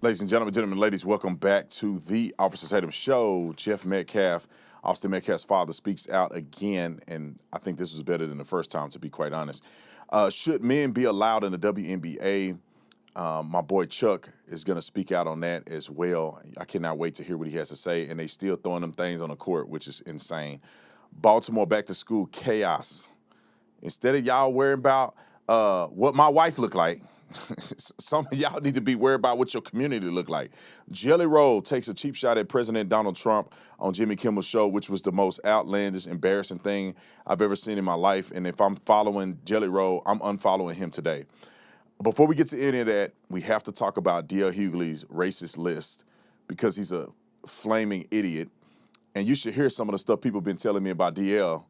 Ladies and gentlemen, ladies, welcome back to the Officer Tatum Show. Jeff Metcalf, Austin Metcalf's father, speaks out again, and I think this was better than the first time, to be quite honest. Should men be allowed in the WNBA? My boy Chuck is going to speak out on that as well. I cannot wait to hear what he has to say, and they still throwing them things on the court, which is insane. Baltimore back to school chaos. Instead of y'all worrying about what my wife looked like, some of y'all need to be worried about what your community look like. Jelly Roll takes a cheap shot at President Donald Trump on Jimmy Kimmel's show, which was the most outlandish, embarrassing thing I've ever seen in my life. And if I'm following Jelly Roll, I'm unfollowing him today. Before we get to any of that, we have to talk about D.L. Hughley's racist list because he's a flaming idiot. And you should hear some of the stuff people have been telling me about D.L.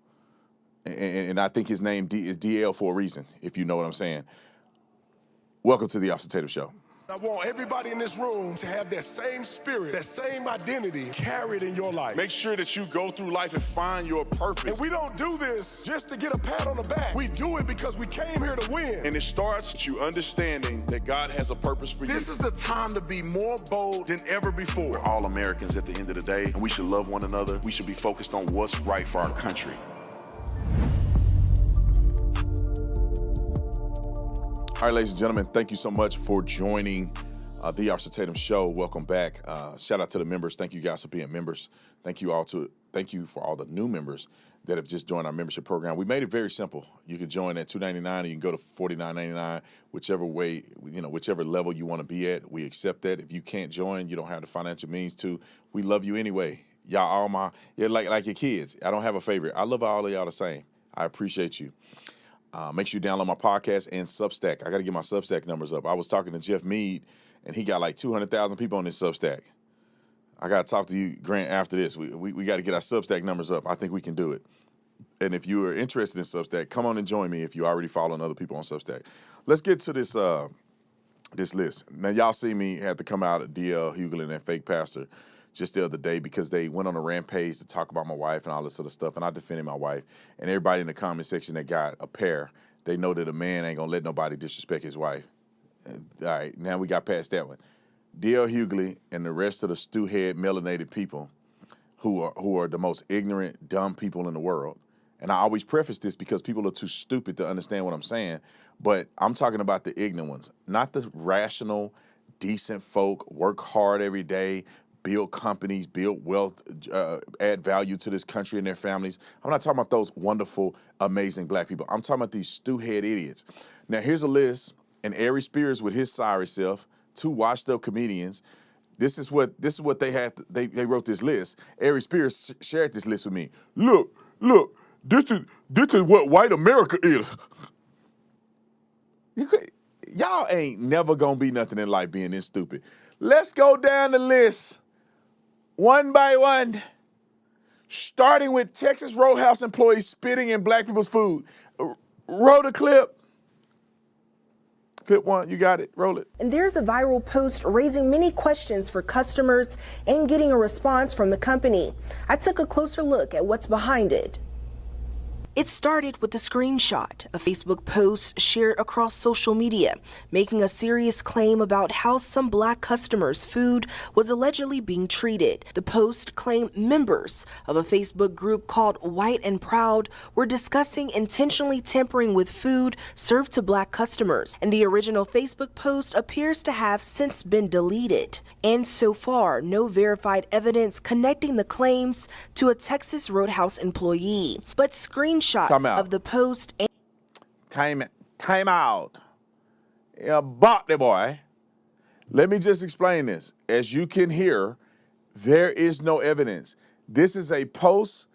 And I think his name is D.L. for a reason, if you know what I'm saying. Welcome to the Officer Tatum Show. I want everybody in this room to have that same spirit, that same identity carried in your life. Make sure that you go through life and find your purpose. And we don't do this just to get a pat on the back. We do it because we came here to win. And it starts with you understanding that God has a purpose for you. This is the time to be more bold than ever before. We're all Americans at the end of the day, and we should love one another. We should be focused on what's right for our country. All right, ladies and gentlemen, thank you so much for joining the Officer Tatum Show. Welcome back. Shout out to the members. Thank you guys for being members. Thank you for all the new members that have just joined our membership program. We made it very simple. You can join at $2.99 and you can go to $49.99, whichever way, whichever level you want to be at. We accept that. If you can't join, you don't have the financial means to. We love you anyway. Y'all all like your kids. I don't have a favorite. I love all of y'all the same. I appreciate you. Make sure you download my podcast and Substack. I got to get my Substack numbers up. I was talking to Jeff Mead, and he got like 200,000 people on his Substack. I got to talk to you, Grant, after this. We got to get our Substack numbers up. I think we can do it. And if you are interested in Substack, come on and join me if you're already following other people on Substack. Let's get to this list. Now, y'all see me have to come out at D.L. Hughley and that fake pastor just the other day because they went on a rampage to talk about my wife and all this other stuff, and I defended my wife. And everybody in the comment section that got a pair, they know that a man ain't going to let nobody disrespect his wife. All right, now we got past that one. D.L. Hughley and the rest of the stew-head, melanated people who are the most ignorant, dumb people in the world. And I always preface this because people are too stupid to understand what I'm saying, but I'm talking about the ignorant ones, not the rational, decent folk, work hard every day, build companies, build wealth, add value to this country and their families. I'm not talking about those wonderful, amazing black people. I'm talking about these stew-head idiots. Now, here's a list, and Ari Spears with his sorry self, two washed-up comedians. This is what they had. They wrote this list. Ari Spears shared this list with me. Look, this is what white America is. Y'all ain't never gonna be nothing in life being this stupid. Let's go down the list. One by one, starting with Texas Roadhouse employees spitting in black people's food. Roll the clip. Clip one, you got it, roll it. And there's a viral post raising many questions for customers and getting a response from the company. I took a closer look at what's behind it. It started with a screenshot, a Facebook post shared across social media, making a serious claim about how some black customers' food was allegedly being treated. The post claimed members of a Facebook group called White and Proud were discussing intentionally tampering with food served to black customers, and the original Facebook post appears to have since been deleted. And so far, no verified evidence connecting the claims to a Texas Roadhouse employee. But screenshots of the post and Time out. Yeah, bought the boy. Let me just explain this. As you can hear, there is no evidence. This is a post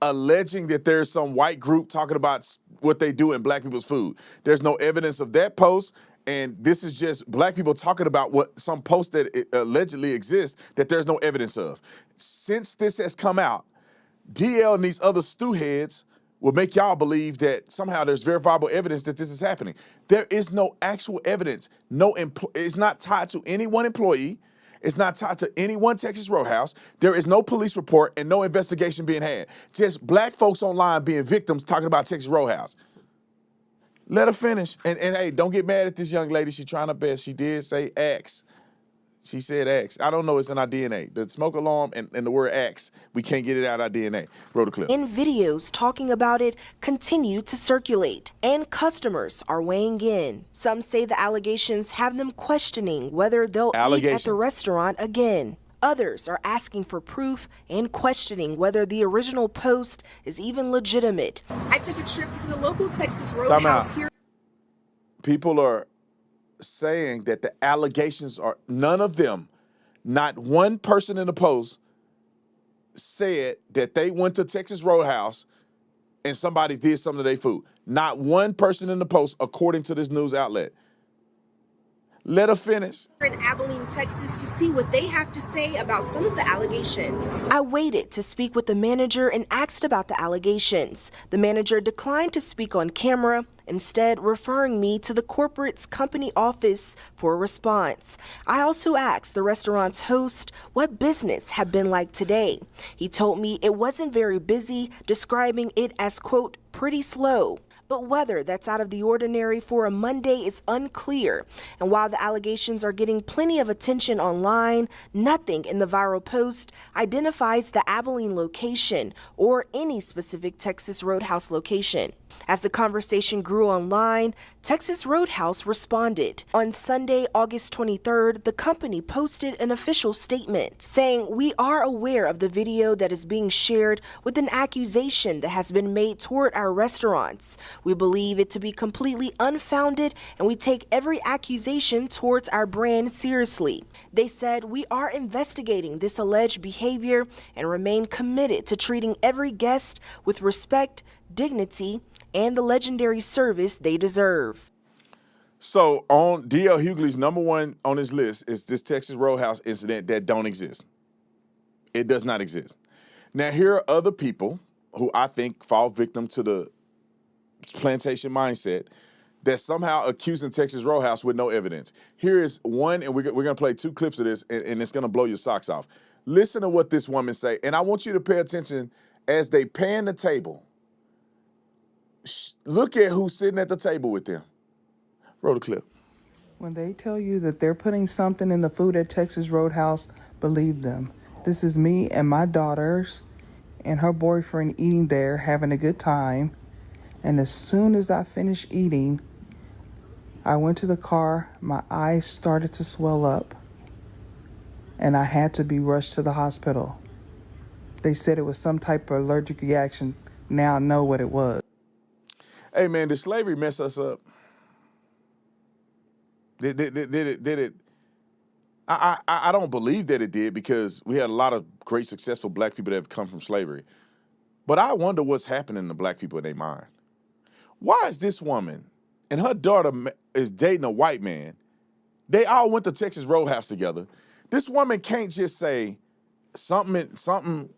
alleging that there's some white group talking about what they do in black people's food. There's no evidence of that post, and this is just black people talking about what some post that allegedly exists that there's no evidence of. Since this has come out, DL and these other stew heads will make y'all believe that somehow there's verifiable evidence that this is happening. There is no actual evidence. It's not tied to any one employee. It's not tied to any one Texas Roadhouse. There is no police report and no investigation being had. Just black folks online being victims talking about Texas Roadhouse. Let her finish. And hey, don't get mad at this young lady. She's trying her best. She did say X. She said X. I don't know. It's in our DNA. The smoke alarm and the word X, we can't get it out of our DNA. Roll the clip. And videos talking about it continue to circulate, and customers are weighing in. Some say the allegations have them questioning whether they'll eat at the restaurant again. Others are asking for proof and questioning whether the original post is even legitimate. I took a trip to the local Texas Roadhouse here. People are saying that the allegations are, none of them, not one person in the post said that they went to Texas Roadhouse and somebody did something to their food. Not one person in the post, according to this news outlet. Let her finish. In Abilene, Texas, to see what they have to say about some of the allegations. I waited to speak with the manager and asked about the allegations. The manager declined to speak on camera, instead referring me to the corporate's company office for a response. I also asked the restaurant's host what business had been like today. He told me it wasn't very busy, describing it as, quote, pretty slow. But whether that's out of the ordinary for a Monday is unclear. And while the allegations are getting plenty of attention online, nothing in the viral post identifies the Abilene location or any specific Texas Roadhouse location. As the conversation grew online, Texas Roadhouse responded. On Sunday, August 23rd, the company posted an official statement saying, "We are aware of the video that is being shared with an accusation that has been made toward our restaurants. We believe it to be completely unfounded, and we take every accusation towards our brand seriously." They said, "We are investigating this alleged behavior and remain committed to treating every guest with respect, dignity, and the legendary service they deserve." So on D.L. Hughley's number one on his list is this Texas Roadhouse incident that don't exist. It does not exist. Now, here are other people who I think fall victim to the plantation mindset that somehow accusing Texas Roadhouse with no evidence. Here is one, and we're going to play two clips of this, and it's going to blow your socks off. Listen to what this woman say, and I want you to pay attention as they pan the table. Look at who's sitting at the table with them. Roll the clip. When they tell you that they're putting something in the food at Texas Roadhouse, believe them. This is me and my daughters and her boyfriend eating there, having a good time. And as soon as I finished eating, I went to the car, my eyes started to swell up, and I had to be rushed to the hospital. They said it was some type of allergic reaction. Now I know what it was. Hey, man, did slavery mess us up? Did it? I don't believe that it did, because we had a lot of great, successful black people that have come from slavery. But I wonder what's happening to black people in their mind. Why is this woman and her daughter is dating a white man? They all went to Texas Roadhouse together. This woman can't just say something,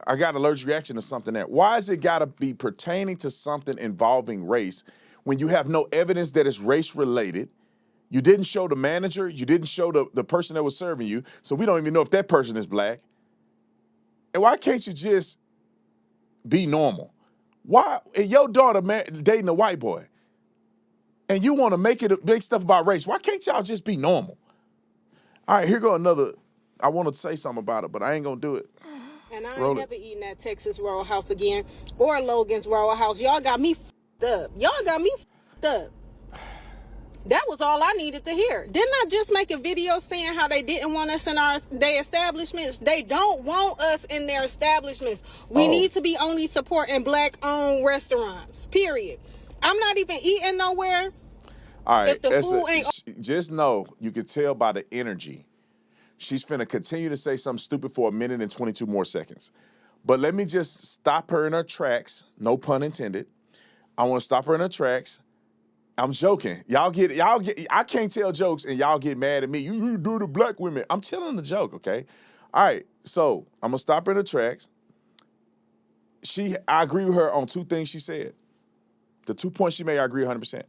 I got an allergic reaction to something there. Why is it got to be pertaining to something involving race when you have no evidence that it's race-related? You didn't show the manager. You didn't show the person that was serving you, so we don't even know if that person is black. And why can't you just be normal? Why? Your daughter dating a white boy, and you want to make it a big stuff about race. Why can't y'all just be normal? All right, here go another. I want to say something about it, but I ain't going to do it. And I ain't never eating at Texas Roadhouse again or Logan's Roadhouse. Y'all got me up. Y'all got me up. That was all I needed to hear. Didn't I just make a video saying how they didn't want us in their establishments? They don't want us in their establishments. We need to be only supporting black-owned restaurants, period. I'm not even eating nowhere. All right, if the food ain't... Just know, you can tell by the energy. She's finna continue to say something stupid for 1 minute and 22 more seconds. But let me just stop her in her tracks. No pun intended. I want to stop her in her tracks. I'm joking. Y'all get, I can't tell jokes and y'all get mad at me. You do the black women. I'm telling the joke, okay? All right, so I'm gonna stop her in her tracks. I agree with her on two things she said. The 2 points she made, I agree 100%.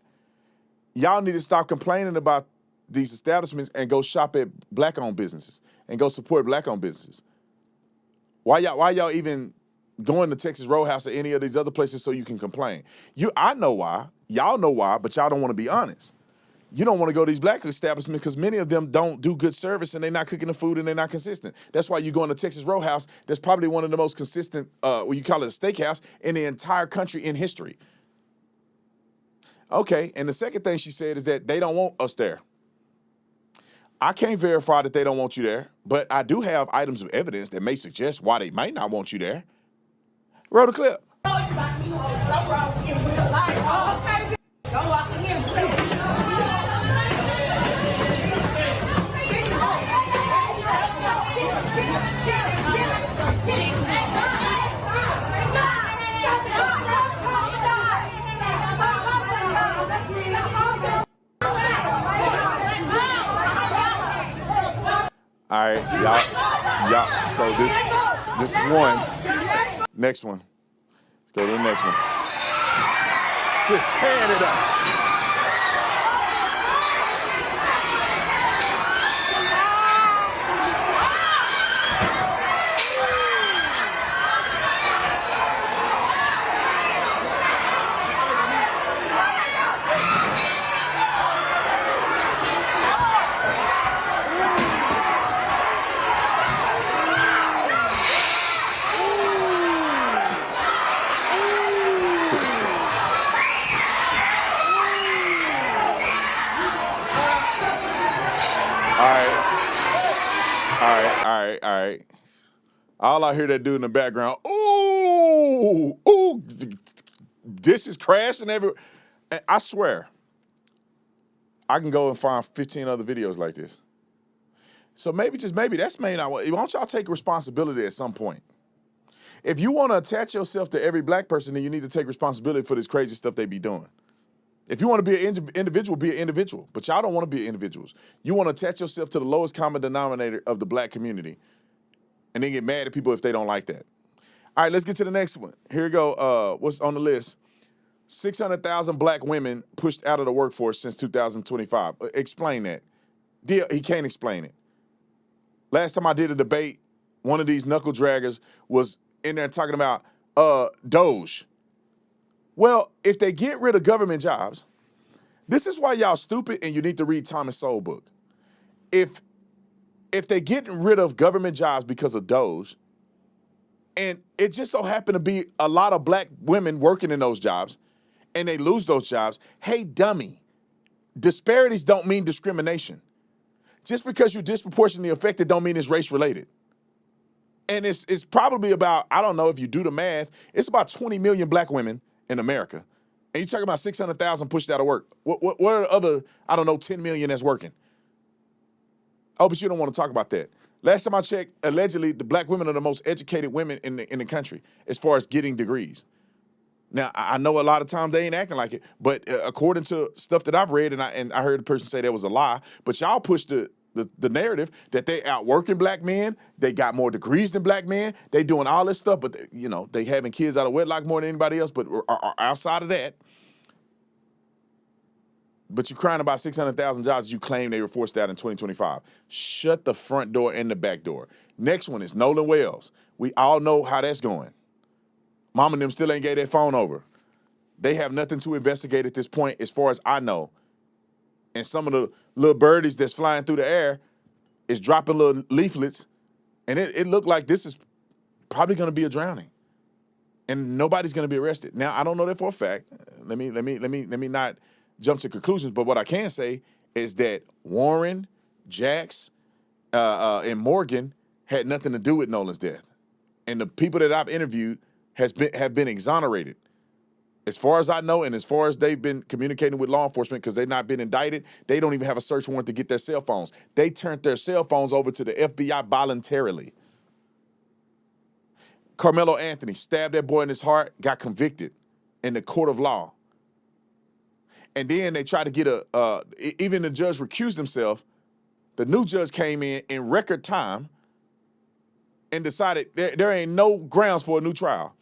Y'all need to stop complaining about these establishments and go shop at black-owned businesses and go support black-owned businesses. Why y'all even going to Texas Roadhouse or any of these other places so you can complain? I know why. Y'all know why, but y'all don't want to be honest. you don't want to go to these black establishments because many of them don't do good service and they're not cooking the food and they're not consistent. That's why you go into Texas Roadhouse. That's probably one of the most consistent, what you call it a steakhouse, in the entire country in history. Okay, and the second thing she said is that they don't want us there. I can't verify that they don't want you there, but I do have items of evidence that may suggest why they might not want you there. Roll the clip. All right, y'all. So this is one. Next one. Let's go to the next one. Just tearing it up. All right. All I hear that dude in the background, ooh, this is crashing everywhere. And I swear, I can go and find 15 other videos like this. So maybe that's maybe not. Why don't y'all take responsibility at some point? If you want to attach yourself to every black person, then you need to take responsibility for this crazy stuff they be doing. If you want to be an individual, be an individual. But y'all don't want to be individuals. You want to attach yourself to the lowest common denominator of the black community and then get mad at people if they don't like that. All right, let's get to the next one. Here we go. What's on the list? 600,000 black women pushed out of the workforce since 2025. Explain that. He can't explain it. Last time I did a debate, one of these knuckle draggers was in there talking about Doge. Well, if they get rid of government jobs, this is why y'all stupid and you need to read Thomas Sowell book. If they get rid of government jobs because of Doge, and it just so happened to be a lot of black women working in those jobs, and they lose those jobs, hey, dummy, disparities don't mean discrimination. Just because you're disproportionately affected don't mean it's race-related. And it's probably about, I don't know if you do the math, it's about 20 million black women in America. And you're talking about 600,000 pushed out of work. What are the other, 10 million that's working? Oh, but you don't want to talk about that. Last time I checked, allegedly, the black women are the most educated women in the country as far as getting degrees. Now, I know a lot of times they ain't acting like it, but according to stuff that I've read, and I heard the person say that was a lie, but y'all push the narrative that they outworking black men, they got more degrees than black men, they doing all this stuff, but they having kids out of wedlock more than anybody else, but are outside of that. But you're crying about 600,000 jobs you claim they were forced out in 2025. Shut the front door and the back door. Next one is Nolan Wells. We all know how that's going. Mom and them still ain't gave their phone over. They have nothing to investigate at this point, as far as I know. And some of the little birdies that's flying through the air is dropping little leaflets, and it looked like this is probably going to be a drowning, and nobody's going to be arrested. Now, I don't know that for a fact. Let me not jump to conclusions, but what I can say is that Warren, Jax, and Morgan had nothing to do with Nolan's death, and the people that I've interviewed have been exonerated. As far as I know, and as far as they've been communicating with law enforcement, because they've not been indicted, they don't even have a search warrant to get their cell phones. They turned their cell phones over to the FBI voluntarily. Carmelo Anthony stabbed that boy in his heart, got convicted in the court of law. And then they tried to get even the judge recused himself. The new judge came in record time and decided there ain't no grounds for a new trial.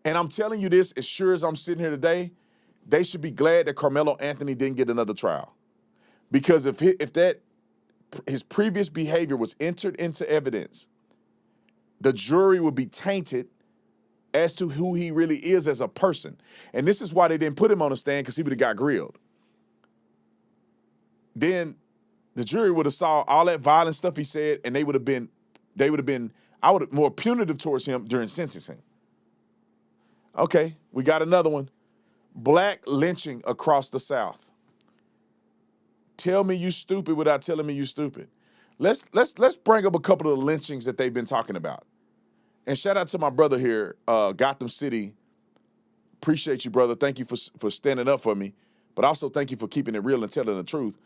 And I'm telling you this, as sure as I'm sitting here today, they should be glad that Carmelo Anthony didn't get another trial. Because if his previous behavior was entered into evidence, the jury would be tainted as to who he really is as a person. And this is why they didn't put him on the stand, because he would have got grilled. then the jury would have saw all that violent stuff he said, and they would have been more punitive towards him during sentencing. Okay, we got another one. Black lynching across the South. Tell me you stupid without telling me you stupid. Let's bring up a couple of the lynchings that they've been talking about. And shout out to my brother here, Gotham City. Appreciate you, brother. Thank you for standing up for me. But also thank you for keeping it real and telling the truth.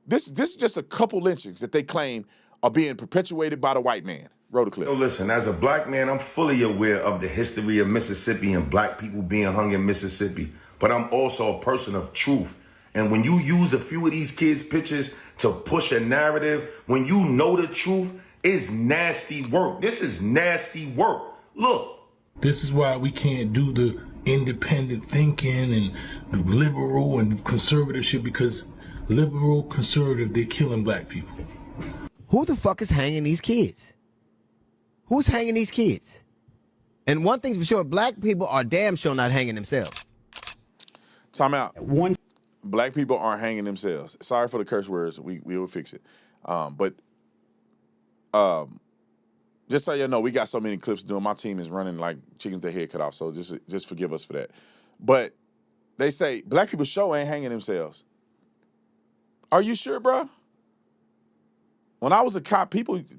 This is just a couple lynchings that they claim are being perpetuated by the white man. Roll the clip. So listen, as a black man, I'm fully aware of the history of Mississippi and black people being hung in Mississippi. But I'm also a person of truth. And when you use a few of these kids' pictures to push a narrative, when you know the truth, it's nasty work. This is nasty work. Look. This is why we can't do the independent thinking and the liberal and conservatorship, because liberal, conservative, they're killing black people. Who the fuck is hanging these kids? Who's hanging these kids? And one thing's for sure, black people are damn sure not hanging themselves. Time out. Black people aren't hanging themselves. Sorry for the curse words. We will fix it. But just so you know, we got so many clips doing. My team is running like chickens their head cut off. So just forgive us for that. But they say black people sure ain't hanging themselves. Are you sure, bro? When I was a cop,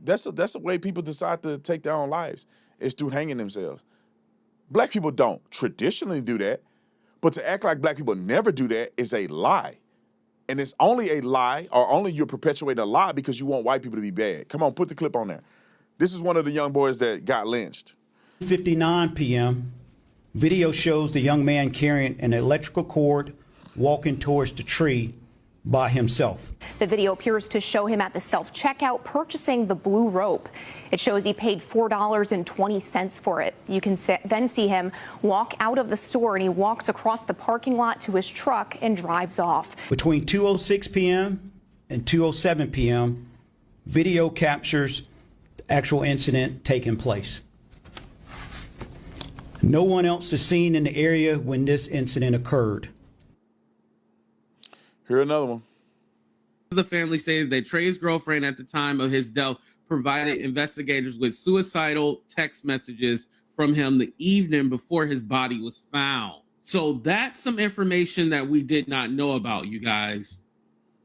that's a way people decide to take their own lives, is through hanging themselves. Black people don't traditionally do that, but to act like black people never do that is a lie. And it's only a lie, or only you're perpetuating a lie because you want white people to be bad. Come on, put the clip on there. This is one of the young boys that got lynched. 59 p.m., video shows the young man carrying an electrical cord walking towards the tree by himself. The video appears to show him at the self-checkout purchasing the blue rope. It shows he paid $4.20 for it. You can then see him walk out of the store, and he walks across the parking lot to his truck and drives off. Between 2:06 p.m. and 2:07 p.m., video captures the actual incident taking place. No one else is seen in the area when this incident occurred. Here another one. The family stated that Trey's girlfriend at the time of his death provided investigators with suicidal text messages from him the evening before his body was found. So that's some information that we did not know about, you guys.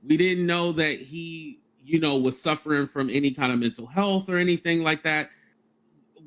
We didn't know that he, was suffering from any kind of mental health or anything like that.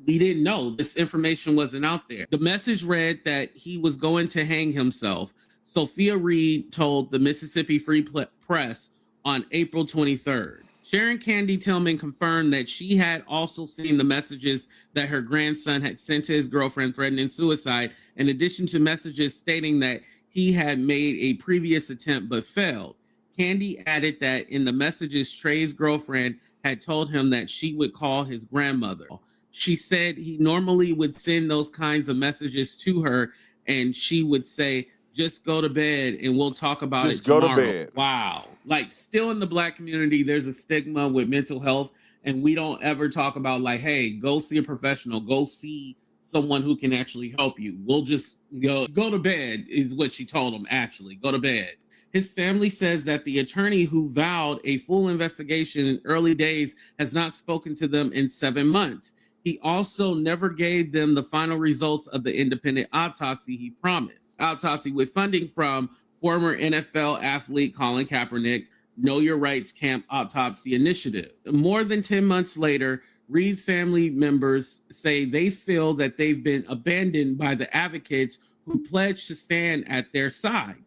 We didn't know. This information wasn't out there. The message read that he was going to hang himself. Sophia Reed told the Mississippi Free Press on April 23rd. Sharon Candy Tillman confirmed that she had also seen the messages that her grandson had sent to his girlfriend threatening suicide, in addition to messages stating that he had made a previous attempt but failed. Candy added that in the messages, Trey's girlfriend had told him that she would call his grandmother. She said he normally would send those kinds of messages to her, and she would say, "Just go to bed and we'll talk about it tomorrow." Just go to bed. Wow. Like, still in the black community, there's a stigma with mental health, and we don't ever talk about, like, hey, go see a professional, go see someone who can actually help you. We'll just go to bed, is what she told him, actually. Go to bed. His family says that the attorney who vowed a full investigation in early days has not spoken to them in 7 months. He also never gave them the final results of the independent autopsy he promised. Autopsy with funding from former NFL athlete Colin Kaepernick, Know Your Rights Camp Autopsy Initiative. More than 10 months later, Reed's family members say they feel that they've been abandoned by the advocates who pledged to stand at their side.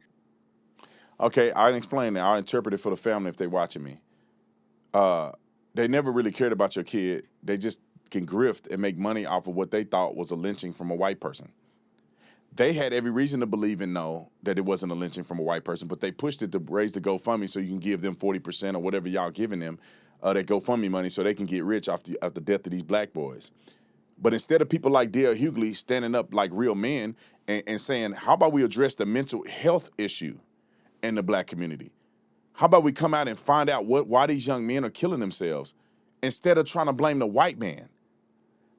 Okay, I'll explain that. I'll interpret it for the family if they're watching me. They never really cared about your kid. They just can grift and make money off of what they thought was a lynching from a white person. They had every reason to believe and know that it wasn't a lynching from a white person, but they pushed it to raise the GoFundMe so you can give them 40% or whatever y'all giving them, that GoFundMe money, so they can get rich off the death of these black boys. But instead of people like Hughley standing up like real men and saying, how about we address the mental health issue in the black community? How about we come out and find out why these young men are killing themselves instead of trying to blame the white man?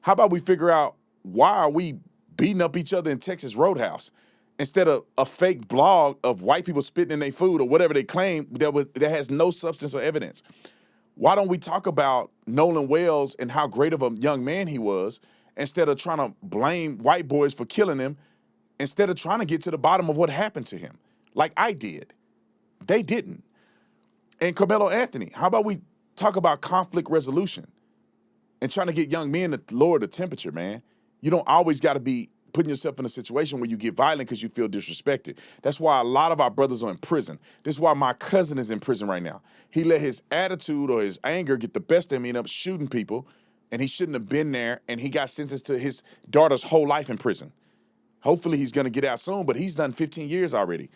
How about we figure out why are we beating up each other in Texas Roadhouse instead of a fake blog of white people spitting in their food or whatever they claim that has no substance or evidence? Why don't we talk about Nolan Wells and how great of a young man he was instead of trying to blame white boys for killing him, instead of trying to get to the bottom of what happened to him, like I did? They didn't. And Carmelo Anthony, how about we talk about conflict resolution and trying to get young men to lower the temperature, man? You don't always got to be putting yourself in a situation where you get violent because you feel disrespected. That's why a lot of our brothers are in prison. This is why my cousin is in prison right now. He let his attitude or his anger get the best of him, ended up shooting people, and he shouldn't have been there, and he got sentenced to his daughter's whole life in prison. Hopefully he's going to get out soon, but he's done 15 years already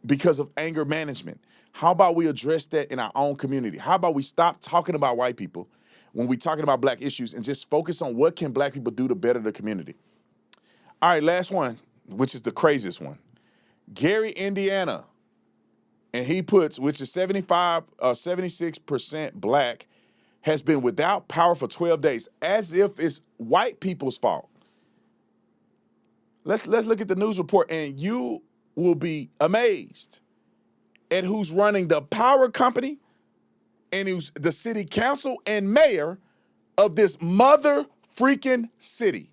because of anger management. How about we address that in our own community? How about we stop talking about white people when we're talking about black issues and just focus on what can black people do to better the community? All right, last one, which is the craziest one. Gary, Indiana, and he puts, which is 76% black, has been without power for 12 days, as if it's white people's fault. Let's look at the news report, and you will be amazed at who's running the power company and who's the city council and mayor of this mother freaking city.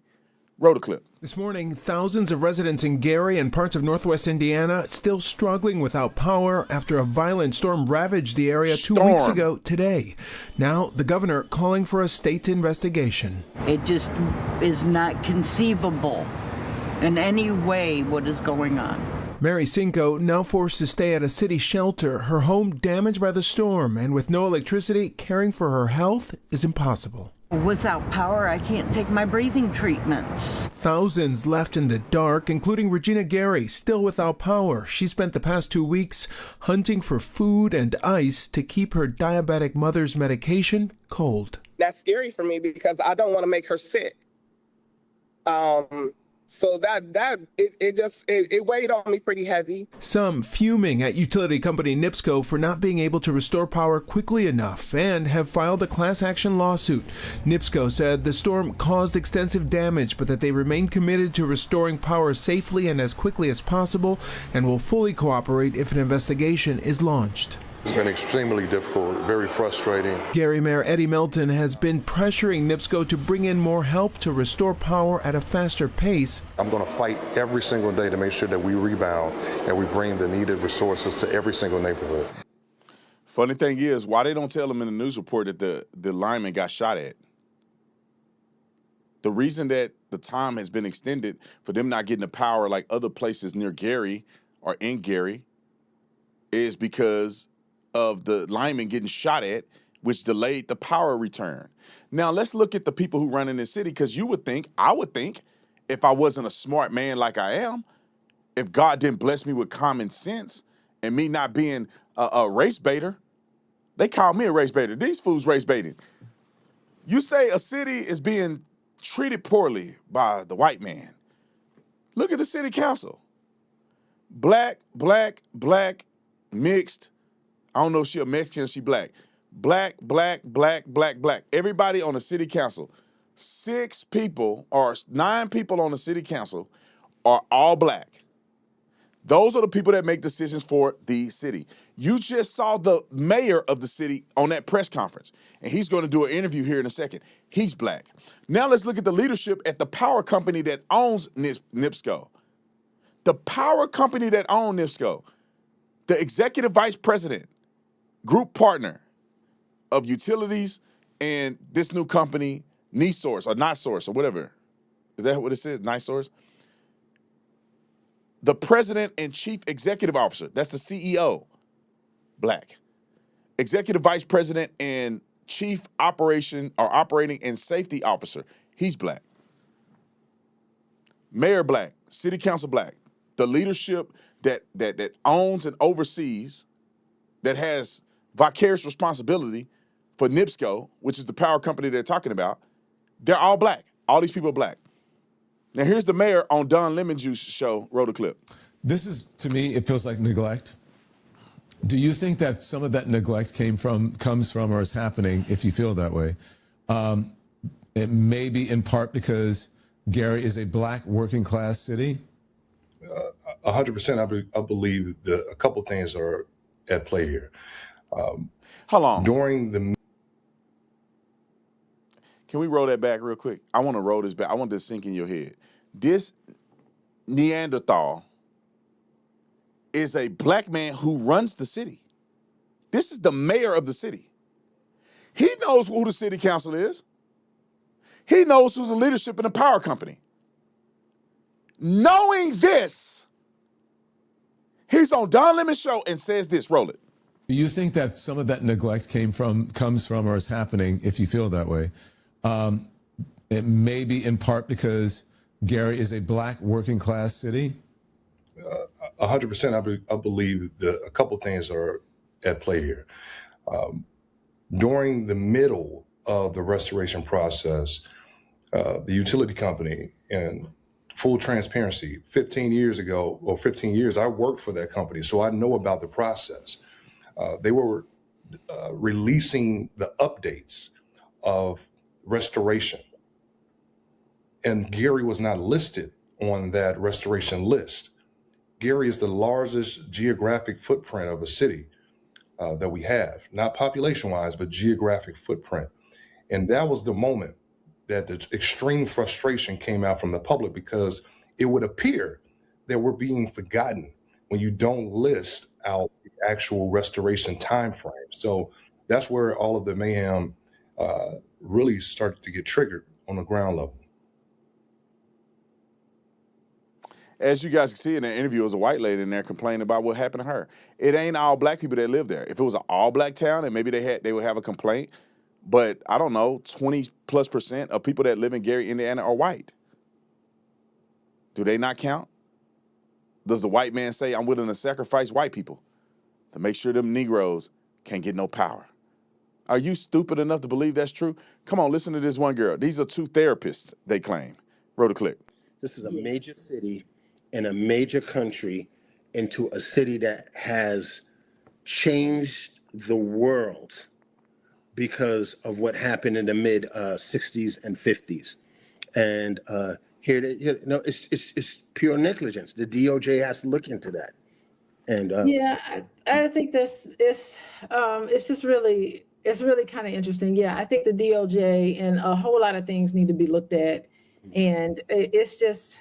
Roll the clip. This morning, thousands of residents in Gary and parts of northwest Indiana still struggling without power after a violent storm ravaged the area 2 weeks ago today. Now, the governor calling for a state investigation. It just is not conceivable in any way what is going on. Mary Cinco now forced to stay at a city shelter, her home damaged by the storm, and with no electricity, caring for her health is impossible. Without power, I can't take my breathing treatments. Thousands left in the dark, including Regina Gary, still without power. She spent the past 2 weeks hunting for food and ice to keep her diabetic mother's medication cold. That's scary for me because I don't want to make her sick. So it weighed on me pretty heavy. Some fuming at utility company NIPSCO for not being able to restore power quickly enough and have filed a class action lawsuit. NIPSCO said the storm caused extensive damage, but that they remain committed to restoring power safely and as quickly as possible and will fully cooperate if an investigation is launched. It's been extremely difficult, very frustrating. Gary Mayor Eddie Melton has been pressuring NIPSCO to bring in more help to restore power at a faster pace. I'm going to fight every single day to make sure that we rebound and we bring the needed resources to every single neighborhood. Funny thing is, why they don't tell them in the news report that the lineman got shot at? The reason that the time has been extended for them not getting the power like other places near Gary or in Gary is because of the lineman getting shot at, which delayed the power return. Now, let's look at the people who run in this city, because I would think, if I wasn't a smart man like I am, if God didn't bless me with common sense and me not being a race baiter, they call me a race baiter. These fools race baiting. You say a city is being treated poorly by the white man. Look at the city council. Black, mixed. I don't know if she a Mexican or she black. Black. Everybody on the city council, 6 people or 9 people on the city council are all black. Those are the people that make decisions for the city. You just saw the mayor of the city on that press conference, and he's going to do an interview here in a second. He's black. Now let's look at the leadership at the power company that owns NIPSCO. The power company that owns NIPSCO, the executive vice president, group partner of utilities and this new company, NiSource or NiSource or whatever. Is that what it says? NiSource? The president and chief executive officer, that's the CEO, black. Executive vice president and chief operating and safety officer, he's black. Mayor black, city council black. The leadership that owns and oversees, that has vicarious responsibility for NIPSCO, which is the power company they're talking about, they're all black. All these people are black. Now, here's the mayor on Don Lemon Juice's show, wrote a clip. This is, to me, it feels like neglect. Do you think that some of that neglect comes from or is happening, if you feel that way? It may be in part because Gary is a black working class city? 100%. I believe that a couple things are at play here. Hold on. During the Can we roll that back real quick? I want to roll this back. I want this to sink in your head. This Neanderthal is a black man who runs the city. This is the mayor of the city. He knows who the city council is. He knows who's the leadership in the power company. Knowing this, he's on Don Lemon's show and says this, roll it. Do you think that some of that neglect comes from, or is happening, if you feel that way? It may be in part because Gary is a black working class city? 100%. I believe that a couple things are at play here. During the middle of the restoration process, the utility company, and full transparency, 15 years, I worked for that company, so I know about the process. They were releasing the updates of restoration, and Gary was not listed on that restoration list. Gary is the largest geographic footprint of a city that we have, not population-wise, but geographic footprint. And that was the moment that the extreme frustration came out from the public, because it would appear that we're being forgotten when you don't list out the actual restoration time frame. So that's where all of the mayhem really started to get triggered on the ground level. As you guys can see in the interview, there was a white lady in there complaining about what happened to her. It ain't all black people that live there. If it was an all black town, and maybe they would have a complaint. But I don't know, 20+% of people that live in Gary, Indiana are white. Do they not count? Does the white man say, I'm willing to sacrifice white people to make sure them Negroes can't get no power? Are you stupid enough to believe that's true? Come on, listen to this one girl. These are two therapists, they claim. Roll the clip. This is a major city in a major country into a city that has changed the world because of what happened in the mid 60s and 50s. And it's pure negligence. The DOJ has to look into that. And I think this is it's really kind of interesting. Yeah, I think the DOJ and a whole lot of things need to be looked at, and it's just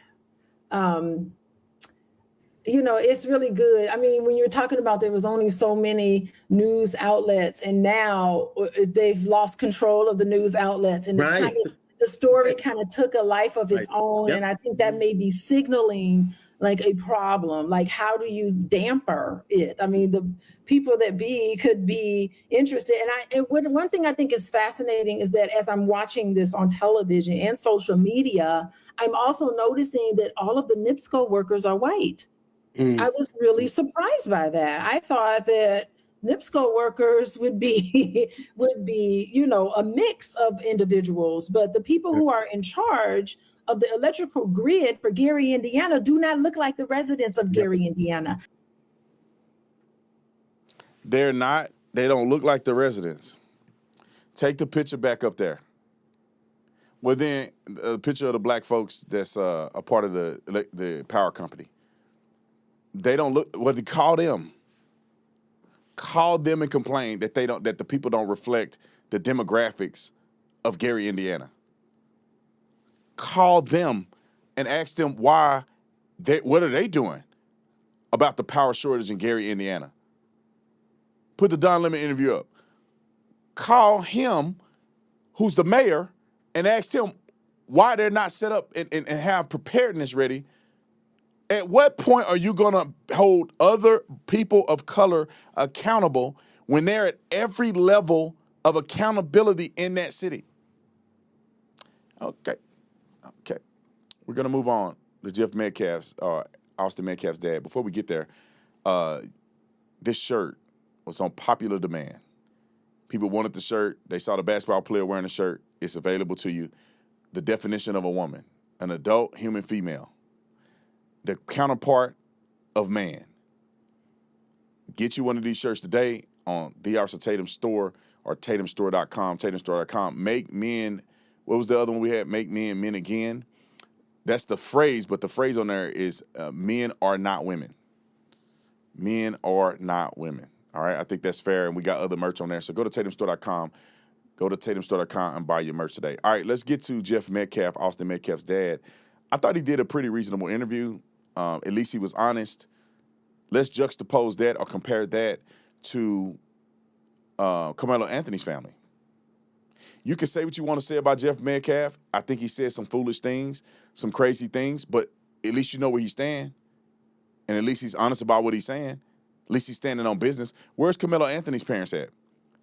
it's really good. I mean, when you're talking about there was only so many news outlets, and now they've lost control of the news outlets, and right. The story kind of took a life of its own. Yep. And I think that may be signaling like a problem. Like, how do you damper it? I mean, the people that could be interested. And one thing I think is fascinating is that as I'm watching this on television and social media, I'm also noticing that all of the NIPSCO workers are white. I was really surprised by that. I thought that NIPSCO workers would be, a mix of individuals, but the people who are in charge of the electrical grid for Gary, Indiana, do not look like the residents of Gary, Indiana. They're not. They don't look like the residents. Take the picture back up there. Well, then the picture of the black folks that's a part of the power company. They don't look. Well, they call them and complain that that the people don't reflect the demographics of Gary, Indiana. Call them and ask them what are they doing about the power shortage in Gary, Indiana. Put the Don Lemon interview up. Call him, who's the mayor, and ask him why they're not set up and have preparedness ready. At what point are you going to hold other people of color accountable when they're at every level of accountability in that city? Okay. We're going to move on to Jeff Metcalf's, Austin Metcalf's dad. Before we get there, this shirt was on popular demand. People wanted the shirt. They saw the basketball player wearing the shirt. It's available to you. The definition of a woman, an adult human female. The counterpart of man. Get you one of these shirts today on the Tatum store or tatumstore.com, tatumstore.com. Make men, what was the other one we had? Make men men again. That's the phrase, but the phrase on there is men are not women. Men are not women. All right, I think that's fair, and we got other merch on there. So go to tatumstore.com. Go to tatumstore.com and buy your merch today. All right, let's get to Jeff Metcalf, Austin Metcalf's dad. I thought he did a pretty reasonable interview. At least he was honest. Let's juxtapose that or compare that to Carmelo Anthony's family. You can say what you want to say about Jeff Metcalf. I think he said some foolish things, some crazy things, but at least you know where he stands. And at least he's honest about what he's saying. At least he's standing on business. Where's Carmelo Anthony's parents at?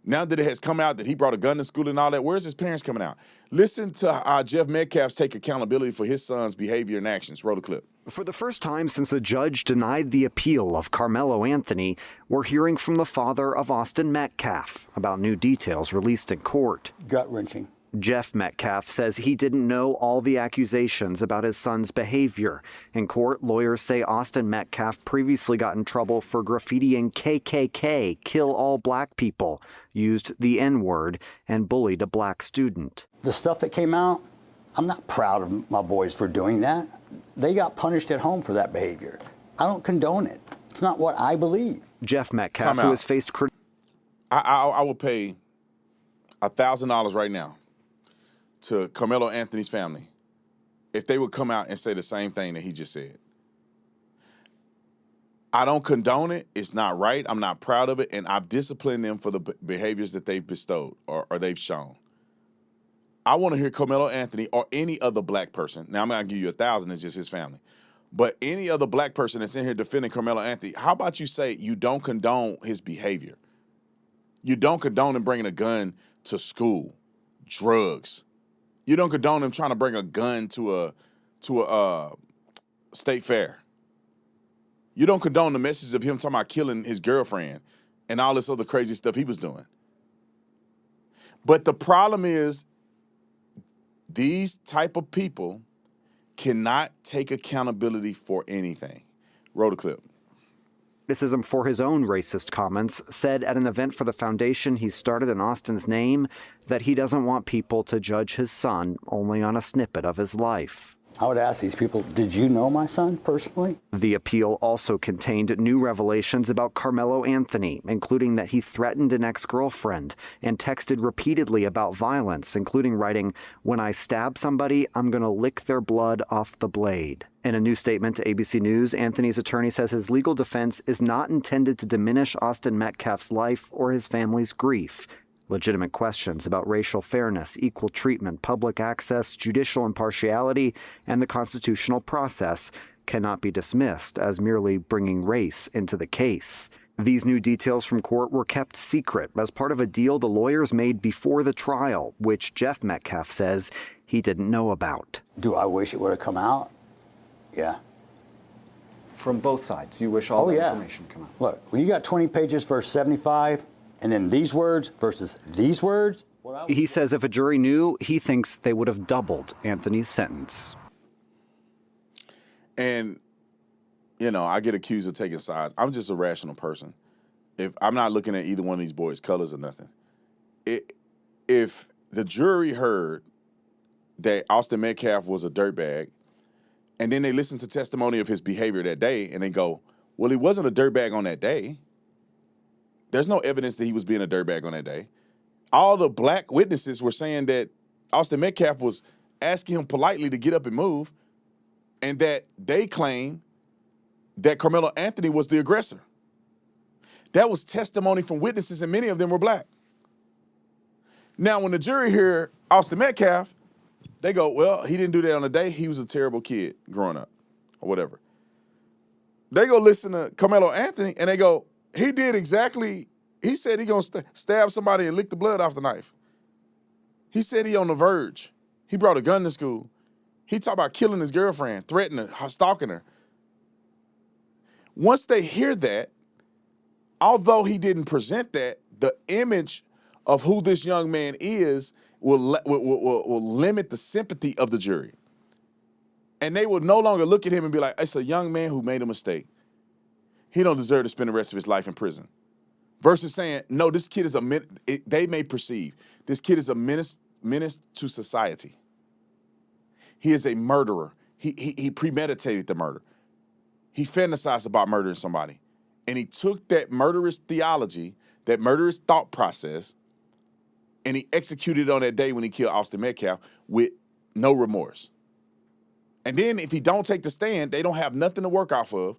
Now that it has come out that he brought a gun to school and all that, where's his parents coming out? Listen to Jeff Metcalf take accountability for his son's behavior and actions. Roll the clip. For the first time since a judge denied the appeal of Carmelo Anthony, we're hearing from the father of Austin Metcalf about new details released in court. Gut-wrenching. Jeff Metcalf says he didn't know all the accusations about his son's behavior. In court, lawyers say Austin Metcalf previously got in trouble for graffitiing KKK, kill all black people, used the N-word, and bullied a black student. The stuff that came out, I'm not proud of my boys for doing that. They got punished at home for that behavior. I don't condone it. It's not what I believe. Jeff Metcalf, who has faced criticism. I will pay $1,000 right now to Carmelo Anthony's family if they would come out and say the same thing that he just said. I don't condone it. It's not right. I'm not proud of it. And I've disciplined them for the behaviors that they've bestowed or they've shown. I want to hear Carmelo Anthony or any other black person. Now, I'm going to give you $1,000. It's just his family. But any other black person that's in here defending Carmelo Anthony, how about you say you don't condone his behavior? You don't condone him bringing a gun to school, drugs. You don't condone him trying to bring a gun to a state fair. You don't condone the message of him talking about killing his girlfriend and all this other crazy stuff he was doing. But the problem is these type of people cannot take accountability for anything. Roll the clip. Criticism for his own racist comments, said at an event for the foundation he started in Austin's name that he doesn't want people to judge his son only on a snippet of his life. I would ask these people, did you know my son personally? The appeal also contained new revelations about Carmelo Anthony, including that he threatened an ex-girlfriend and texted repeatedly about violence, including writing, "When I stab somebody, I'm going to lick their blood off the blade." In a new statement to ABC News, Anthony's attorney says his legal defense is not intended to diminish Austin Metcalf's life or his family's grief. Legitimate questions about racial fairness, equal treatment, public access, judicial impartiality, and the constitutional process cannot be dismissed as merely bringing race into the case. These new details from court were kept secret as part of a deal the lawyers made before the trial, which Jeff Metcalf says he didn't know about. Do I wish it would have come out? Yeah. From both sides, you wish all the information come out. Look, when you got 20 pages versus 75, and then these words versus these words. He says if a jury knew, he thinks they would have doubled Anthony's sentence. And, you know, I get accused of taking sides. I'm just a rational person. If I'm not looking at either one of these boys' colors or nothing. If the jury heard that Austin Metcalf was a dirtbag, and then they listen to testimony of his behavior that day, and they go, well, he wasn't a dirtbag on that day. There's no evidence that he was being a dirtbag on that day. All the black witnesses were saying that Austin Metcalf was asking him politely to get up and move, and that they claim that Carmelo Anthony was the aggressor. That was testimony from witnesses, and many of them were black. Now, when the jury hear Austin Metcalf, they go, well, he didn't do that on the day. He was a terrible kid growing up or whatever. They go listen to Carmelo Anthony, and they go, he did exactly, he said he gonna stab somebody and lick the blood off the knife. He said he on the verge. He brought a gun to school. He talked about killing his girlfriend, threatening her, stalking her. Once they hear that, although he didn't present that, the image of who this young man is will limit the sympathy of the jury. And they will no longer look at him and be like, it's a young man who made a mistake. He don't deserve to spend the rest of his life in prison. Versus saying, no, this kid is a menace. They may perceive this kid is a menace to society. He is a murderer. He premeditated the murder. He fantasized about murdering somebody. And he took that murderous theology, that murderous thought process, and he executed it on that day when he killed Austin Metcalf with no remorse. And then if he don't take the stand, they don't have nothing to work off of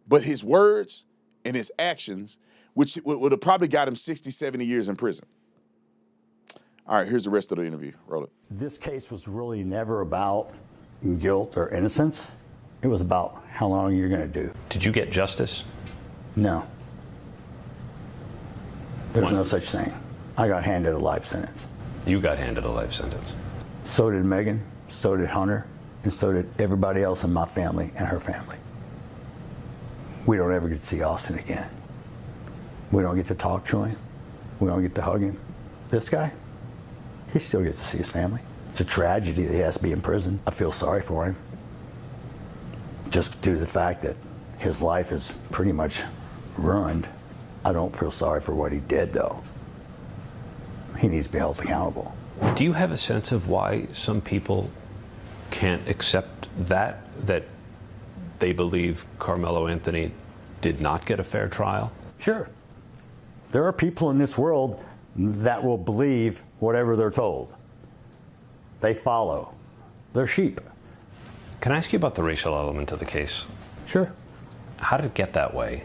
but his words and his actions, which would have probably got him 60, 70 years in prison. All right, here's the rest of the interview. Roll it. This case was really never about guilt or innocence. It was about how long you're going to do. Did you get justice? No. There's no such thing. I got handed a life sentence. You got handed a life sentence. So did Megan, so did Hunter, and so did everybody else in my family and her family. We don't ever get to see Austin again. We don't get to talk to him. We don't get to hug him. This guy, he still gets to see his family. It's a tragedy that he has to be in prison. I feel sorry for him. Just due to the fact that his life is pretty much ruined. I don't feel sorry for what he did, though. He needs to be held accountable. Do you have a sense of why some people can't accept that they believe Carmelo Anthony did not get a fair trial? Sure. There are people in this world that will believe whatever they're told. They follow. They're sheep. Can I ask you about the racial element of the case? Sure. How did it get that way?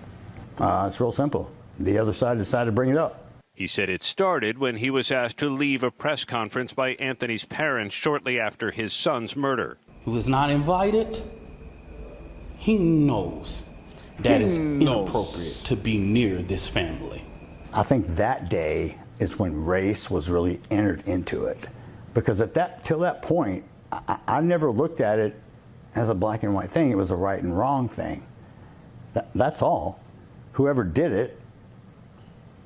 It's real simple. The other side decided to bring it up. He said it started when he was asked to leave a press conference by Anthony's parents shortly after his son's murder. He was not invited. He knows that it's inappropriate to be near this family. I think that day is when race was really entered into it. Because till that point, I never looked at it as a black and white thing. It was a right and wrong thing. That's all. Whoever did it,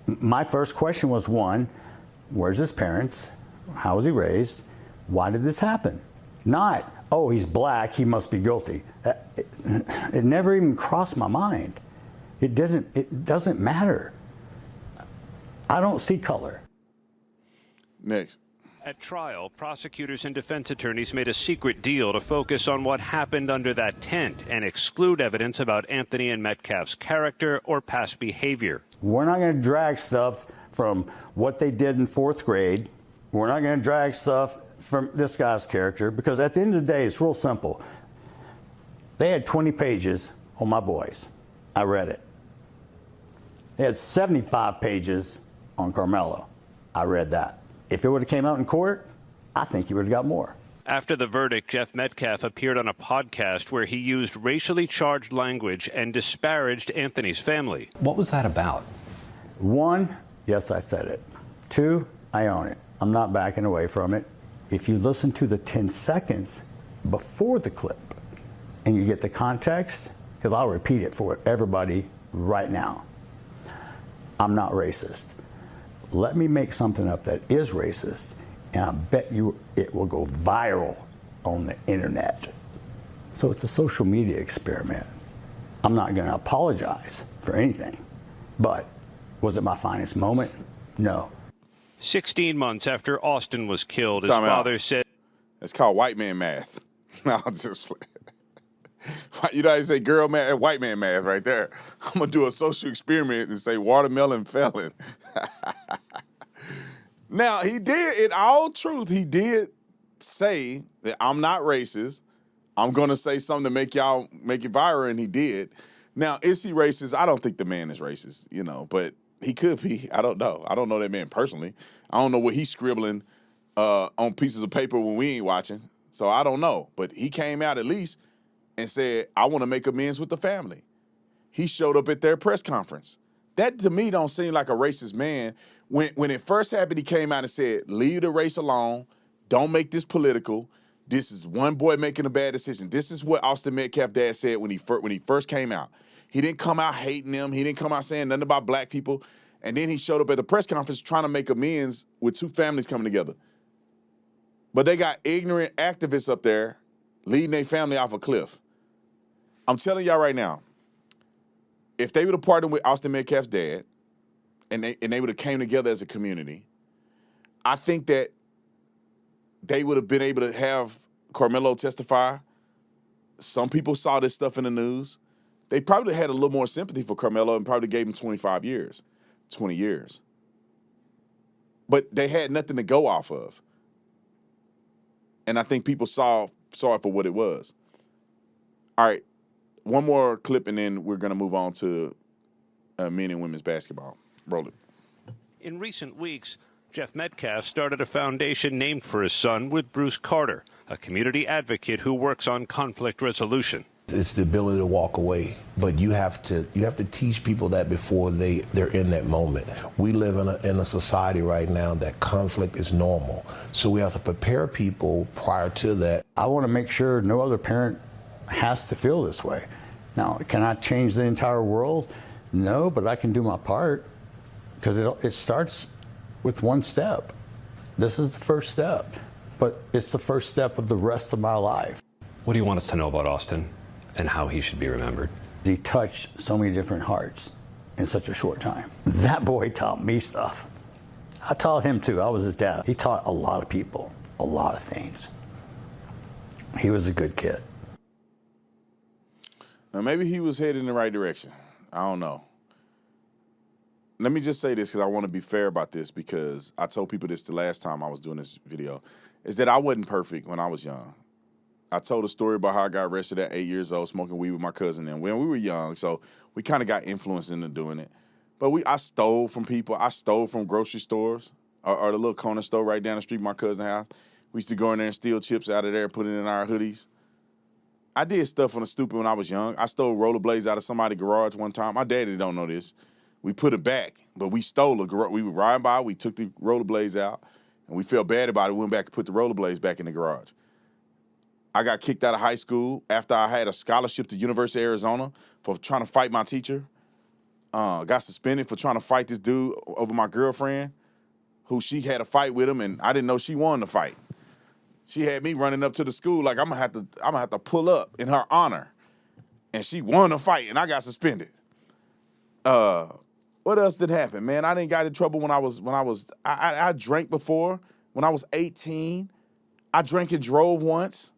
my first question was, one, where's his parents? How was he raised? Why did this happen? Not, oh, he's black, he must be guilty. It never even crossed my mind. It doesn't matter. I don't see color. Next. At trial, prosecutors and defense attorneys made a secret deal to focus on what happened under that tent and exclude evidence about Anthony and Metcalf's character or past behavior. We're not going to drag stuff from what they did in fourth grade. We're not going to drag stuff from this guy's character, because at the end of the day, it's real simple. They had 20 pages on my boys. I read it. They had 75 pages on Carmelo. I read that. If it would have came out in court, I think he would have got more. After the verdict, Jeff Metcalf appeared on a podcast where he used racially charged language and disparaged Anthony's family. What was that about? One, yes, I said it. Two, I own it. I'm not backing away from it. If you listen to the 10 seconds before the clip and you get the context, because I'll repeat it for everybody right now. I'm not racist. Let me make something up that is racist, and I bet you it will go viral on the internet. So it's a social media experiment. I'm not going to apologize for anything, but was it my finest moment? No. 16 months after Austin was killed, his father said... It's called white man math. No, just... You know how you say girl math, white man math right there. I'm going to do a social experiment and say watermelon felon. Now, he did, in all truth, he did say that I'm not racist. I'm going to say something to make it viral, and he did. Now, is he racist? I don't think the man is racist, but he could be. I don't know. I don't know that man personally. I don't know what he's scribbling on pieces of paper when we ain't watching. So I don't know. But he came out at least and said, I want to make amends with the family. He showed up at their press conference. That, to me, don't seem like a racist man. When it first happened, he came out and said, leave the race alone. Don't make this political. This is one boy making a bad decision. This is what Austin Metcalf's dad said when he first came out. He didn't come out hating them. He didn't come out saying nothing about black people. And then he showed up at the press conference trying to make amends with two families coming together. But they got ignorant activists up there leading their family off a cliff. I'm telling y'all right now, if they would have partnered with Austin Metcalf's dad and they would have came together as a community, I think that they would have been able to have Carmelo testify some people saw this stuff in the news. They probably had a little more sympathy for Carmelo and probably gave him 25 years, 20 years. But they had nothing to go off of. And I think people saw it for what it was. All right, one more clip, and then we're going to move on to men and women's basketball. Roll it. In recent weeks, Jeff Metcalf started a foundation named for his son with Bruce Carter, a community advocate who works on conflict resolution. It's the ability to walk away, but you have to teach people that before they're in that moment. We live in a society right now that conflict is normal, so we have to prepare people prior to that. I want to make sure no other parent has to feel this way. Now, can I change the entire world? No, but I can do my part, because it starts with one step. This is the first step, but it's the first step of the rest of my life. What do you want us to know about Austin and how he should be remembered? He touched so many different hearts in such a short time. That boy taught me stuff. I taught him too. I was his dad. He taught a lot of people a lot of things. He was a good kid. Now, maybe he was headed in the right direction. I don't know. Let me just say this, because I want to be fair about this, because I told people this the last time I was doing this video, is that I wasn't perfect when I was young. I told a story about how I got arrested at 8 years old smoking weed with my cousin and when we were young, so we kind of got influenced into doing it. But I stole from people. I stole from grocery stores or the little corner store right down the street from my cousin's house. We used to go in there and steal chips out of there and put it in our hoodies. I did stuff on the stupid when I was young. I stole rollerblades out of somebody's garage one time. My daddy don't know this. We put it back, but we stole a garage. We were riding by, we took the rollerblades out, and we felt bad about it. We went back and put the rollerblades back in the garage. I got kicked out of high school after I had a scholarship to University of Arizona for trying to fight my teacher. Got suspended for trying to fight this dude over my girlfriend, who she had a fight with him, and I didn't know she won the fight. She had me running up to the school like I'm gonna have to pull up in her honor, and she won the fight, and I got suspended. What else did happen, man? I didn't got in trouble when I drank before. When I was 18, I drank and drove once,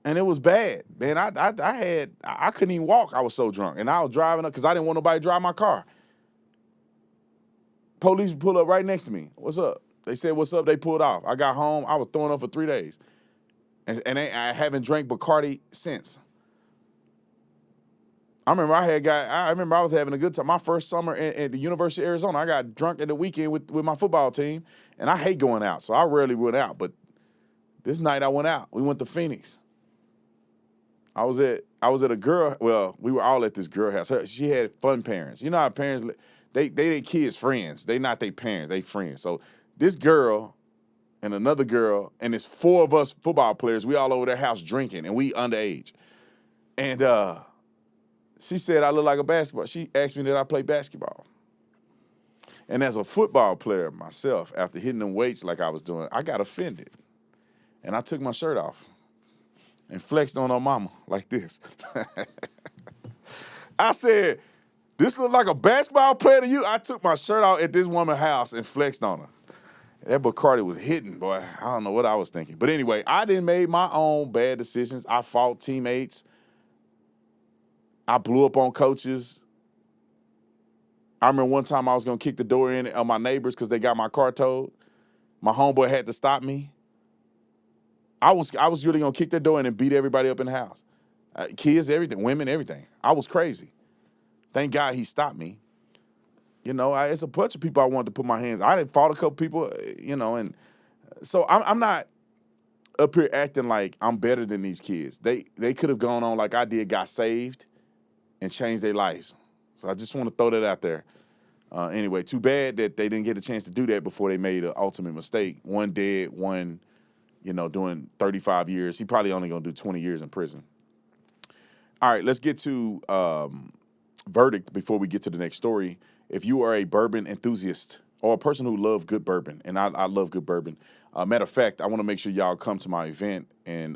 and it was bad, man. I couldn't even walk. I was so drunk, and I was driving up because I didn't want nobody to drive my car. Police pulled up right next to me. What's up? They said, what's up? They pulled off. I got home. I was throwing up for 3 days, and I haven't drank Bacardi since. I remember I was having a good time. My first summer at the University of Arizona, I got drunk at the weekend with my football team, and I hate going out, so I rarely went out. But this night I went out. We went to Phoenix. I was at a girl. Well, we were all at this girl house. She had fun parents. You know how parents they their kids friends. They not their parents. They friends. So this girl and another girl and it's 4 of us football players. We all over their house drinking, and we underage. And she said I look like a basketball. She asked me did I play basketball. And as a football player myself, after hitting them weights like I was doing, I got offended. And I took my shirt off and flexed on her mama like this. I said, this look like a basketball player to you? I took my shirt off at this woman's house and flexed on her. That Bacardi was hitting, boy. I don't know what I was thinking. But anyway, I didn't make my own bad decisions. I fought teammates. I blew up on coaches. I remember one time I was going to kick the door in on my neighbors because they got my car towed. My homeboy had to stop me. I was really going to kick the door in and beat everybody up in the house. Kids, everything, women, everything. I was crazy. Thank God he stopped me. You know, it's a bunch of people I wanted to put my hands on. I didn't fought a couple people, you know, and so I'm not up here acting like I'm better than these kids. They could have gone on like I did, got saved, and changed their lives. So I just want to throw that out there. Anyway, too bad that they didn't get a chance to do that before they made an ultimate mistake. One dead, one, you know, doing 35 years. He probably only going to do 20 years in prison. All right, let's get to verdict before we get to the next story. If you are a bourbon enthusiast or a person who loves good bourbon, and I love good bourbon. Matter of fact, I want to make sure y'all come to my event in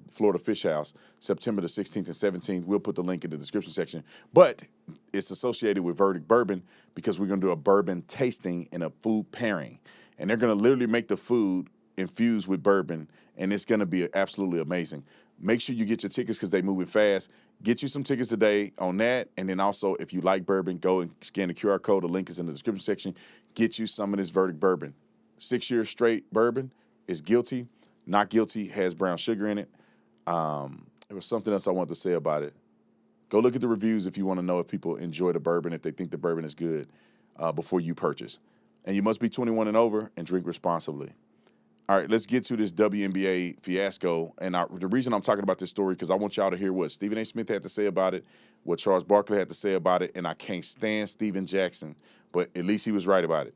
Florida Fish House, September the 16th and 17th. We'll put the link in the description section. But it's associated with Verdict Bourbon because we're going to do a bourbon tasting and a food pairing. And they're going to literally make the food infused with bourbon, and it's going to be absolutely amazing. Make sure you get your tickets because they moving fast. Get you some tickets today on that. And then also, if you like bourbon, go and scan the QR code. The link is in the description section. Get you some of this Verdict bourbon. 6 years straight bourbon is guilty. Not guilty has brown sugar in it. There was something else I wanted to say about it. Go look at the reviews if you want to know if people enjoy the bourbon, if they think the bourbon is good before you purchase. And you must be 21 and over and drink responsibly. All right, let's get to this WNBA fiasco. And the reason I'm talking about this story, because I want y'all to hear what Stephen A. Smith had to say about it, what Charles Barkley had to say about it, and I can't stand Steven Jackson, but at least he was right about it.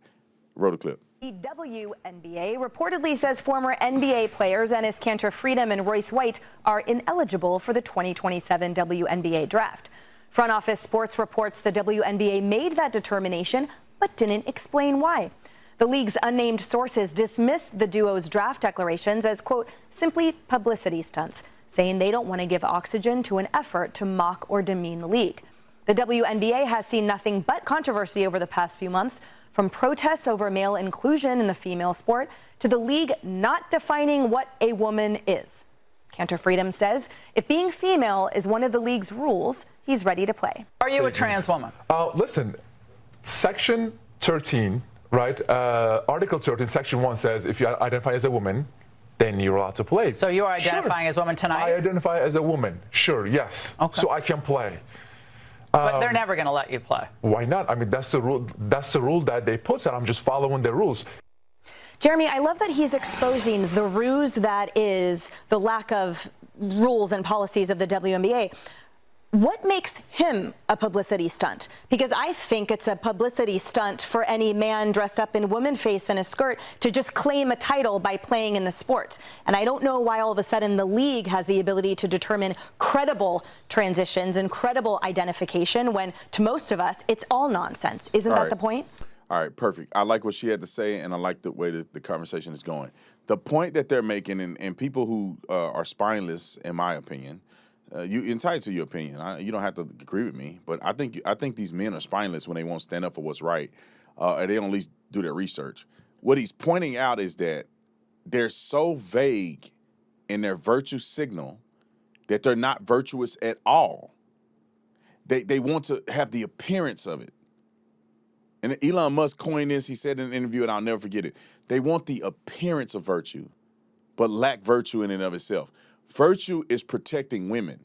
Roll the clip. The WNBA reportedly says former NBA players Enes Kanter Freedom and Royce White are ineligible for the 2027 WNBA draft. Front Office Sports reports the WNBA made that determination, but didn't explain why. The league's unnamed sources dismissed the duo's draft declarations as, quote, simply publicity stunts, saying they don't want to give oxygen to an effort to mock or demean the league. The WNBA has seen nothing but controversy over the past few months, from protests over male inclusion in the female sport to the league not defining what a woman is. Kanter Freedom says if being female is one of the league's rules, he's ready to play. Are you a trans woman? Listen, Section 13, right? Article 13, Section 1 says if you identify as a woman, then you're allowed to play. So you are identifying as a woman tonight? I identify as a woman, sure, yes. Okay. So I can play. But they're never going to let you play. Why not? I mean, that's the rule. That's the rule that they put, and I'm just following the rules. Jeremy, I love that he's exposing the ruse that is the lack of rules and policies of the WNBA. What makes him a publicity stunt? Because I think it's a publicity stunt for any man dressed up in woman face and a skirt to just claim a title by playing in the sport. And I don't know why all of a sudden the league has the ability to determine credible transitions and credible identification when to most of us it's all nonsense. Isn't that the point? All right, perfect. I like what she had to say, and I like the way that the conversation is going. The point that they're making, and people who are spineless, in my opinion, you're entitled to your opinion. You don't have to agree with me, but I think these men are spineless when they won't stand up for what's right, and they don't at least do their research. What he's pointing out is that they're so vague in their virtue signal that they're not virtuous at all. They want to have the appearance of it. And Elon Musk coined this. He said in an interview, and I'll never forget it. They want the appearance of virtue, but lack virtue in and of itself. Virtue is protecting women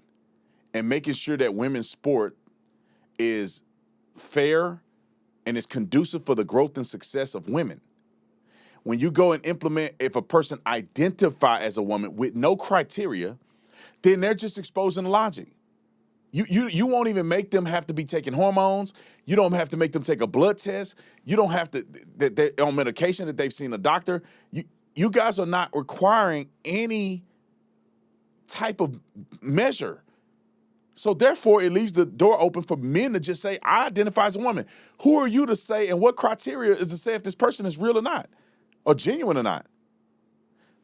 and making sure that women's sport is fair and is conducive for the growth and success of women. When you go and implement, if a person identify as a woman with no criteria, then they're just exposing logic. You won't even make them have to be taking hormones. You don't have to make them take a blood test. You don't have to, they're on medication that they've seen a doctor. You guys are not requiring any type of measure. So therefore, it leaves the door open for men to just say, I identify as a woman. Who are you to say, and what criteria is to say if this person is real or not, or genuine or not?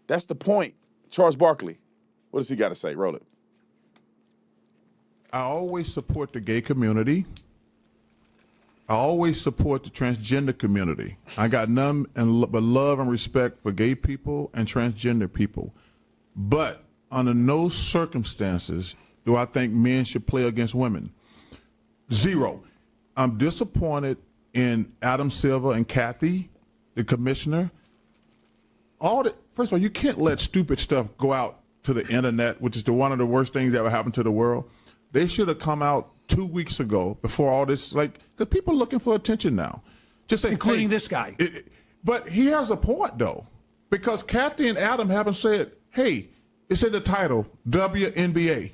That's the point. Charles Barkley, what does he got to say? Roll it. I always support the gay community. I always support the transgender community. I got none but love and respect for gay people and transgender people. But under no circumstances do I think men should play against women. Zero. I'm disappointed in Adam Silver and Kathy, the commissioner. First of all, you can't let stupid stuff go out to the internet, which is one of the worst things that ever happened to the world. They should have come out 2 weeks ago before all this, because people are looking for attention now. Just saying, including this guy. But he has a point, though, because Kathy and Adam haven't said, hey, it's in the title, WNBA.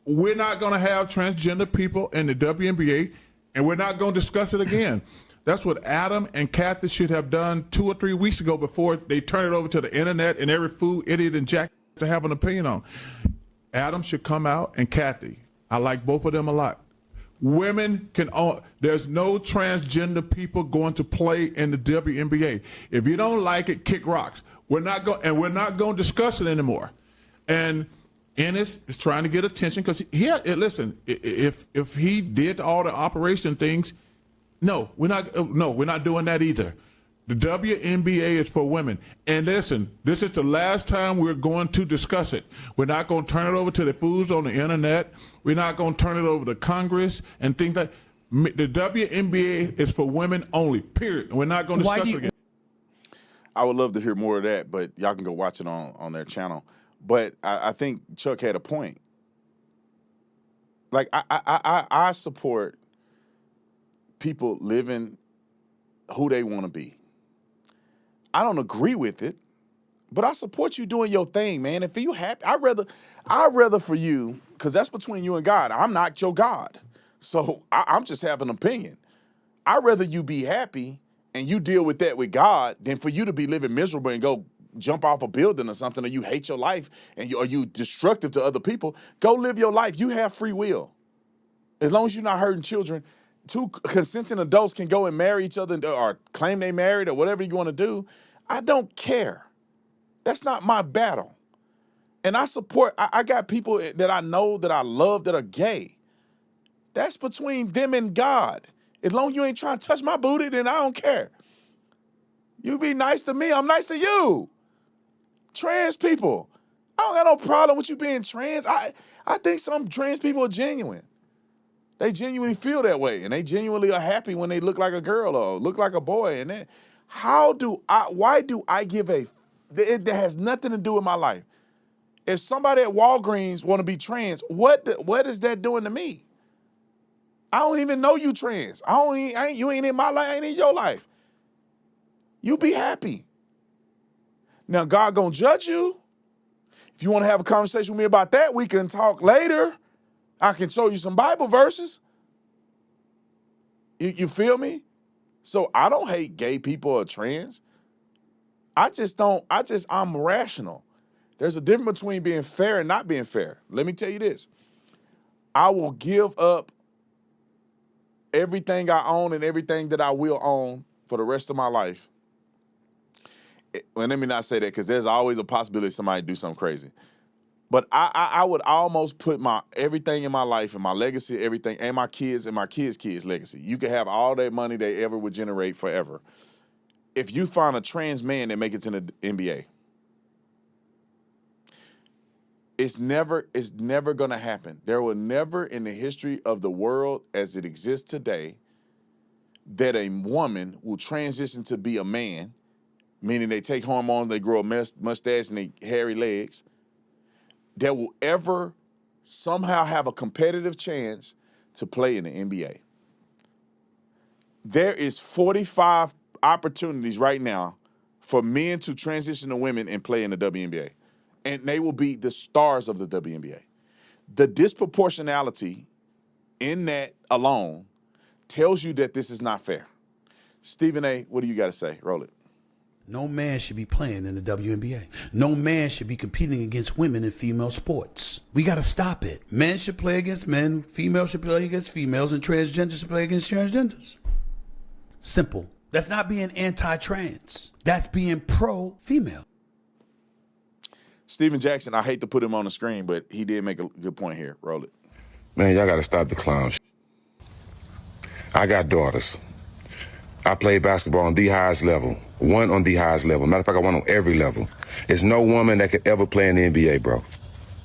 We're not going to have transgender people in the WNBA, and we're not going to discuss it again. That's what Adam and Kathy should have done 2 or 3 weeks ago before they turn it over to the internet and every fool, idiot, and jack to have an opinion on. Adam should come out, and Kathy. I like both of them a lot. Women can own. There's no transgender people going to play in the WNBA. If you don't like it, kick rocks. We're not going to discuss it anymore. And Ennis is trying to get attention because listen. If he did all the operation things, we're not doing that either. The WNBA is for women. And listen, this is the last time we're going to discuss it. We're not going to turn it over to the fools on the internet. We're not going to turn it over to Congress and things like that. The WNBA is for women only, period. We're not going to discuss it again. I would love to hear more of that, but y'all can go watch it on their channel. But I think Chuck had a point. Like, I support people living who they want to be. I don't agree with it, but I support you doing your thing, man. If you happy, I'd rather for you, because that's between you and God. I'm not your God. So I'm just having an opinion. I'd rather you be happy and you deal with that with God than for you to be living miserable and go jump off a building or something, or you hate your life and are you destructive to other people. Go live your life. You have free will. As long as you're not hurting children, two consenting adults can go and marry each other or claim they married or whatever you want to do. I don't care. That's not my battle. And I support, I got people that I know that I love that are gay. That's between them and God. As long as you ain't trying to touch my booty, then I don't care. You be nice to me, I'm nice to you. Trans people, I don't got no problem with you being trans. I think some trans people are genuine. They genuinely feel that way, and they genuinely are happy when they look like a girl or look like a boy. And then, why do I give that has nothing to do with my life. If somebody at Walgreens want to be trans, what is that doing to me? I don't even know you trans. You ain't in my life, I ain't in your life. You be happy. Now, God gonna judge you. If you want to have a conversation with me about that, we can talk later. I can show you some Bible verses. You feel me? So I don't hate gay people or trans. I'm rational. There's a difference between being fair and not being fair. Let me tell you this. I will give up everything I own and everything that I will own for the rest of my life. Well, let me not say that, because there's always a possibility somebody do something crazy. But I would almost put everything in my life and my legacy, everything, and my kids' legacy. You could have all that money they ever would generate forever. If you find a trans man that make it to the NBA, it's never going to happen. There will never in the history of the world as it exists today that a woman will transition to be a man, meaning they take hormones, they grow a mustache and they hairy legs, that will ever somehow have a competitive chance to play in the NBA. There is 45 opportunities right now for men to transition to women and play in the WNBA. And they will be the stars of the WNBA. The disproportionality in that alone tells you that this is not fair. Stephen A., what do you got to say? Roll it. No man should be playing in the WNBA. No man should be competing against women in female sports. We got to stop it. Men should play against men, females should play against females, and transgenders should play against transgenders. Simple. That's not being anti-trans. That's being pro-female. Stephen Jackson, I hate to put him on the screen, but he did make a good point here. Roll it. Man, y'all got to stop the clown shit. I got daughters. I played basketball on the highest level. One on the highest level. Matter of fact, I won on every level. There's no woman that could ever play in the NBA, bro.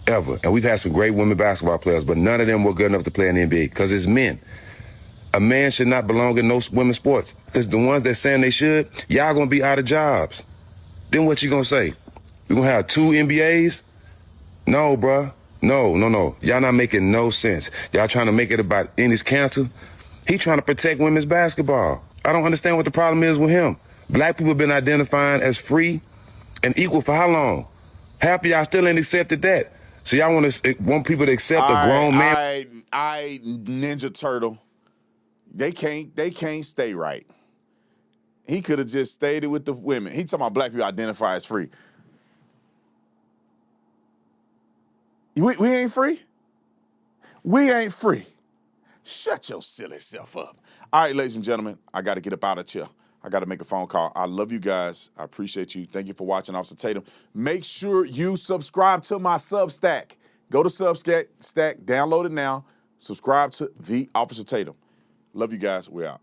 Ever. And we've had some great women basketball players, but none of them were good enough to play in the NBA because it's men. A man should not belong in no women's sports because the ones that saying they should, y'all going to be out of jobs. Then what you going to say? We going to have 2 NBAs? No, bro. No. Y'all not making no sense. Y'all trying to make it about Ennis Cantor. He trying to protect women's basketball. I don't understand what the problem is with him. Black people have been identifying as free and equal for how long? Half of y'all still ain't accepted that. So y'all want people to accept a grown man? I Ninja Turtle. They can't stay right. He could have just stayed with the women. He talking about black people identify as free. We ain't free? We ain't free. Shut your silly self up. All right, ladies and gentlemen, I got to get up out of here. I got to make a phone call. I love you guys. I appreciate you. Thank you for watching Officer Tatum. Make sure you subscribe to my Substack. Go to Substack, download it now. Subscribe to The Officer Tatum. Love you guys. We're out.